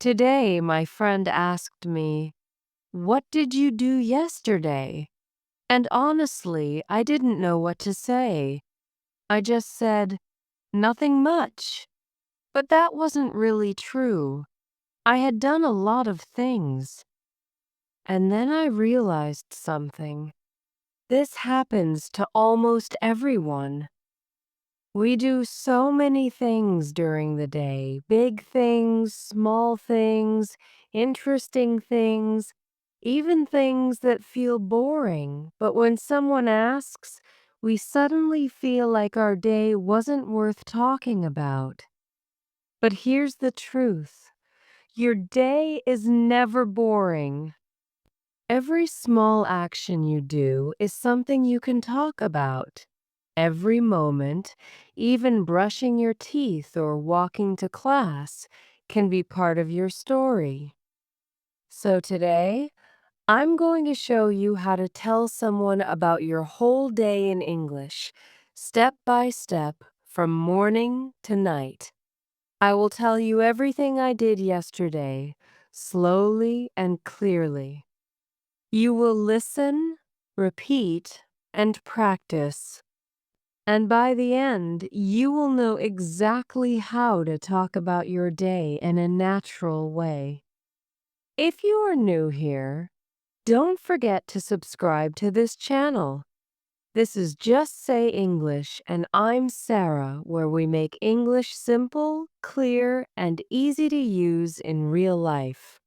Today, my friend asked me, "What did you do yesterday?" And honestly, I didn't know what to say. I just said, "Nothing much." But that wasn't really true. I had done a lot of things. And then I realized something. This happens to almost everyone. We do so many things during the day, big things, small things, interesting things, even things that feel boring. But when someone asks, we suddenly feel like our day wasn't worth talking about. But here's the truth. Your day is never boring. Every small action you do is something you can talk about. Every moment, even brushing your teeth or walking to class, can be part of your story. So today, I'm going to show you how to tell someone about your whole day in English, step by step, from morning to night. I will tell you everything I did yesterday, slowly and clearly. You will listen, repeat, and practice. And by the end, you will know exactly how to talk about your day in a natural way. If you are new here, don't forget to subscribe to this channel. This is Just Say English, and I'm Sarah, where we make English simple, clear, and easy to use in real life.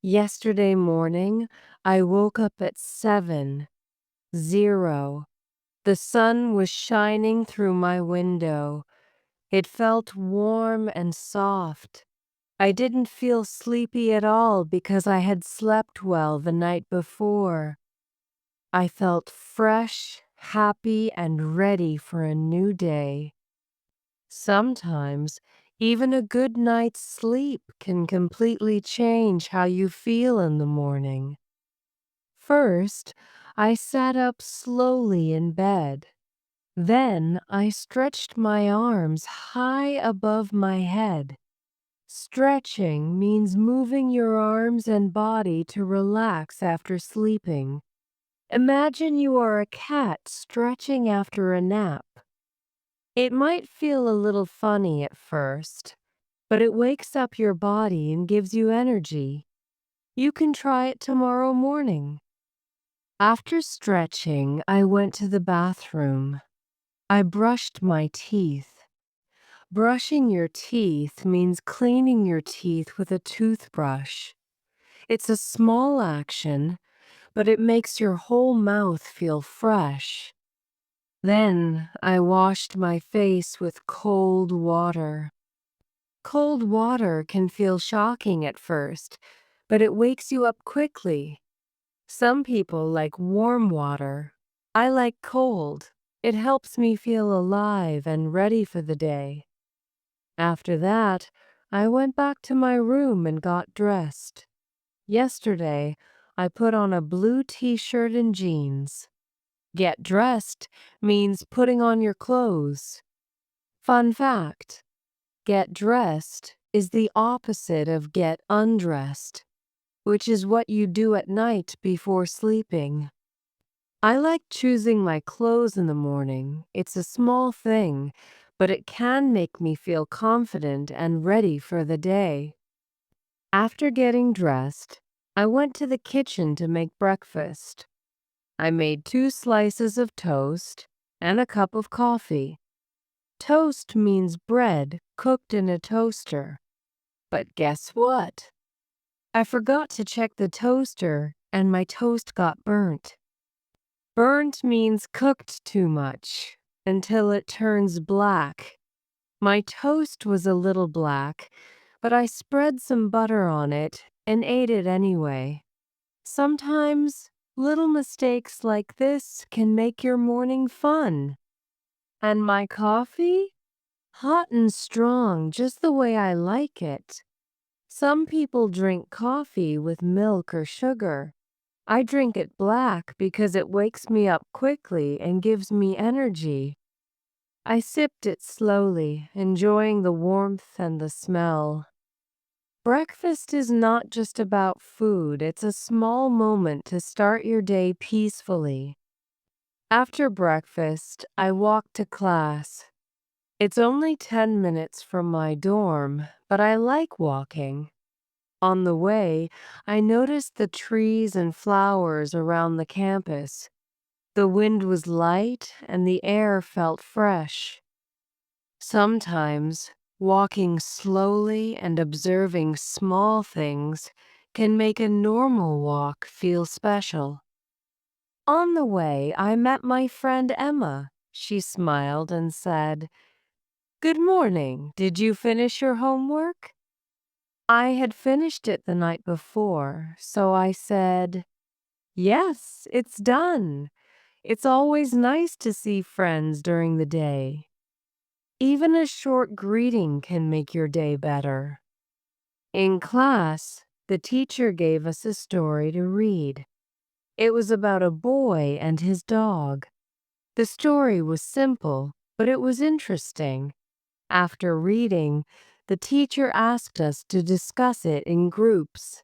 Yesterday morning, I woke up at 7:00. The sun was shining through my window. It felt warm and soft. I didn't feel sleepy at all because I had slept well the night before. I felt fresh, happy, and ready for a new day. Sometimes, even a good night's sleep can completely change how you feel in the morning. First, I sat up slowly in bed. Then I stretched my arms high above my head. Stretching means moving your arms and body to relax after sleeping. Imagine you are a cat stretching after a nap. It might feel a little funny at first, but it wakes up your body and gives you energy. You can try it tomorrow morning. After stretching, I went to the bathroom. I brushed my teeth. Brushing your teeth means cleaning your teeth with a toothbrush. It's a small action, but it makes your whole mouth feel fresh. Then I washed my face with cold water. Cold water can feel shocking at first, but it wakes you up quickly. Some people like warm water. I like cold. It helps me feel alive and ready for the day. After that, I went back to my room and got dressed. Yesterday, I put on a blue t-shirt and jeans. Get dressed means putting on your clothes. Fun fact, get dressed is the opposite of get undressed, which is what you do at night before sleeping. I like choosing my clothes in the morning. It's a small thing, but it can make me feel confident and ready for the day. After getting dressed, I went to the kitchen to make breakfast. I made 2 slices of toast and a cup of coffee. Toast means bread cooked in a toaster. But guess what? I forgot to check the toaster and my toast got burnt. Burnt means cooked too much until it turns black. My toast was a little black, but I spread some butter on it and ate it anyway. Sometimes little mistakes like this can make your morning fun. And my coffee? Hot and strong, just the way I like it. Some people drink coffee with milk or sugar. I drink it black because it wakes me up quickly and gives me energy. I sipped it slowly, enjoying the warmth and the smell. Breakfast is not just about food, it's a small moment to start your day peacefully. After breakfast, I walk to class. It's only 10 minutes from my dorm, but I like walking. On the way, I noticed the trees and flowers around the campus. The wind was light and the air felt fresh. Sometimes, walking slowly and observing small things can make a normal walk feel special. On the way, I met my friend Emma. She smiled and said, "Good morning. Did you finish your homework?" I had finished it the night before, so I said, "Yes, it's done." It's always nice to see friends during the day. Even a short greeting can make your day better. In class, the teacher gave us a story to read. It was about a boy and his dog. The story was simple, but it was interesting. After reading, the teacher asked us to discuss it in groups.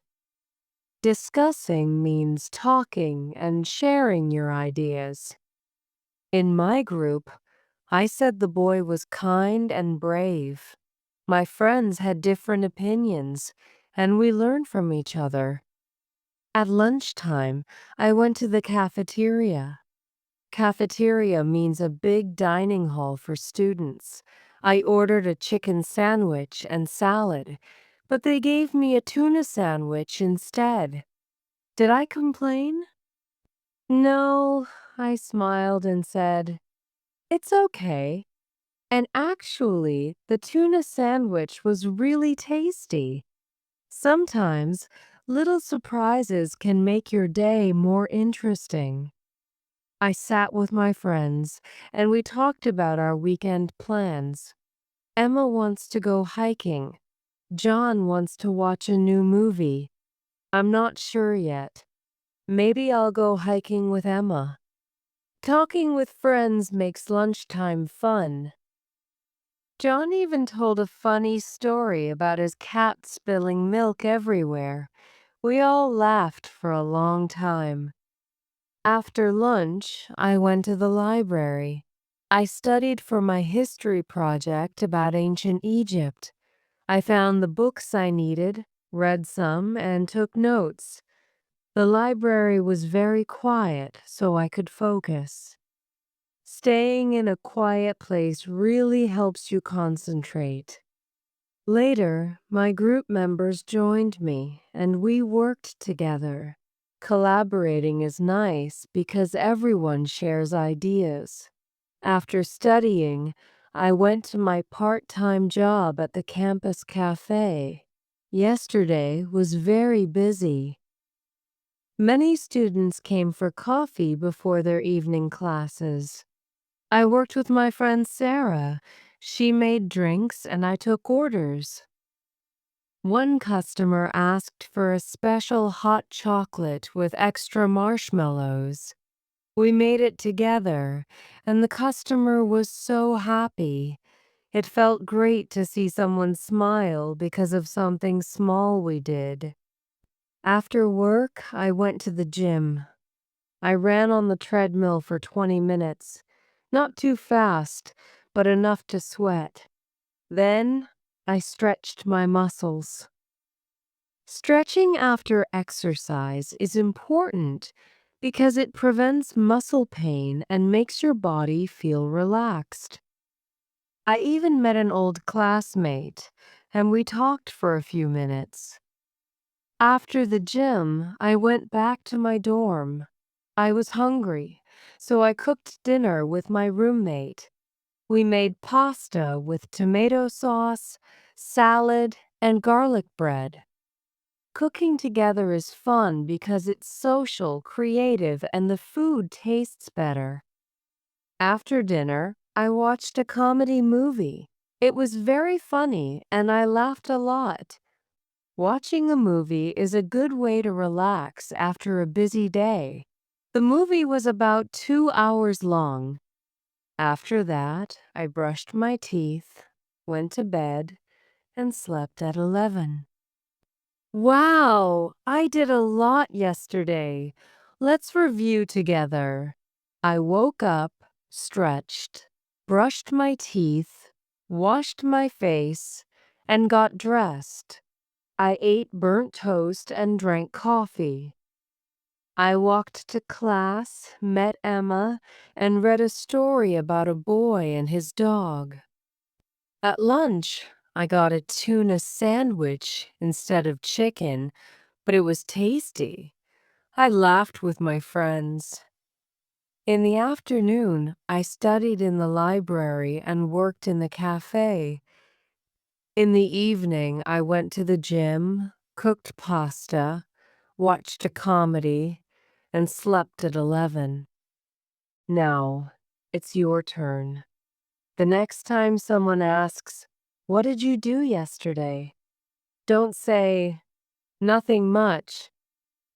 Discussing means talking and sharing your ideas. In my group, I said the boy was kind and brave. My friends had different opinions, and we learned from each other. At lunchtime, I went to the cafeteria. Cafeteria means a big dining hall for students. I ordered a chicken sandwich and salad, but they gave me a tuna sandwich instead. Did I complain? No, I smiled and said, "It's okay." And actually, the tuna sandwich was really tasty. Sometimes, little surprises can make your day more interesting. I sat with my friends and we talked about our weekend plans. Emma wants to go hiking. John wants to watch a new movie. I'm not sure yet. Maybe I'll go hiking with Emma. Talking with friends makes lunchtime fun. John even told a funny story about his cat spilling milk everywhere. We all laughed for a long time. After lunch, I went to the library. I studied for my history project about ancient Egypt. I found the books I needed, read some, and took notes. The library was very quiet, so I could focus. Staying in a quiet place really helps you concentrate. Later, my group members joined me, and we worked together. Collaborating is nice because everyone shares ideas. After studying, I went to my part-time job at the campus cafe. Yesterday was very busy. Many students came for coffee before their evening classes. I worked with my friend Sarah. She made drinks and I took orders. One customer asked for a special hot chocolate with extra marshmallows. We made it together, and the customer was so happy. It felt great to see someone smile because of something small we did. After work, I went to the gym. I ran on the treadmill for 20 minutes. Not too fast, but enough to sweat. Then, I stretched my muscles. Stretching after exercise is important because it prevents muscle pain and makes your body feel relaxed. I even met an old classmate, and we talked for a few minutes. After the gym, I went back to my dorm. I was hungry, so I cooked dinner with my roommate. We made pasta with tomato sauce, salad, and garlic bread. Cooking together is fun because it's social, creative, and the food tastes better. After dinner, I watched a comedy movie. It was very funny and I laughed a lot. Watching a movie is a good way to relax after a busy day. The movie was about 2 hours long. After that, I brushed my teeth, went to bed, and slept at 11. Wow, I did a lot yesterday. Let's review together. I woke up, stretched, brushed my teeth, washed my face, and got dressed. I ate burnt toast and drank coffee. I walked to class, met Emma, and read a story about a boy and his dog. At lunch, I got a tuna sandwich instead of chicken, but it was tasty. I laughed with my friends. In the afternoon, I studied in the library and worked in the cafe. In the evening, I went to the gym, cooked pasta, watched a comedy, and slept at 11. Now, it's your turn. The next time someone asks, "What did you do yesterday?" don't say, "Nothing much."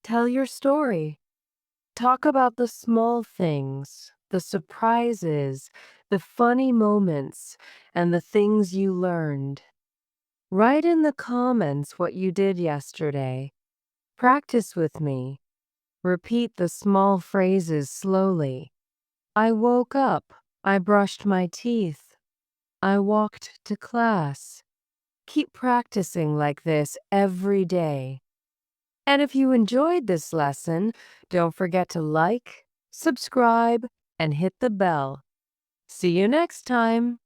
Tell your story. Talk about the small things, the surprises, the funny moments, and the things you learned. Write in the comments what you did yesterday. Practice with me. Repeat the small phrases slowly. I woke up. I brushed my teeth. I walked to class. Keep practicing like this every day. And if you enjoyed this lesson, don't forget to like, subscribe, and hit the bell. See you next time.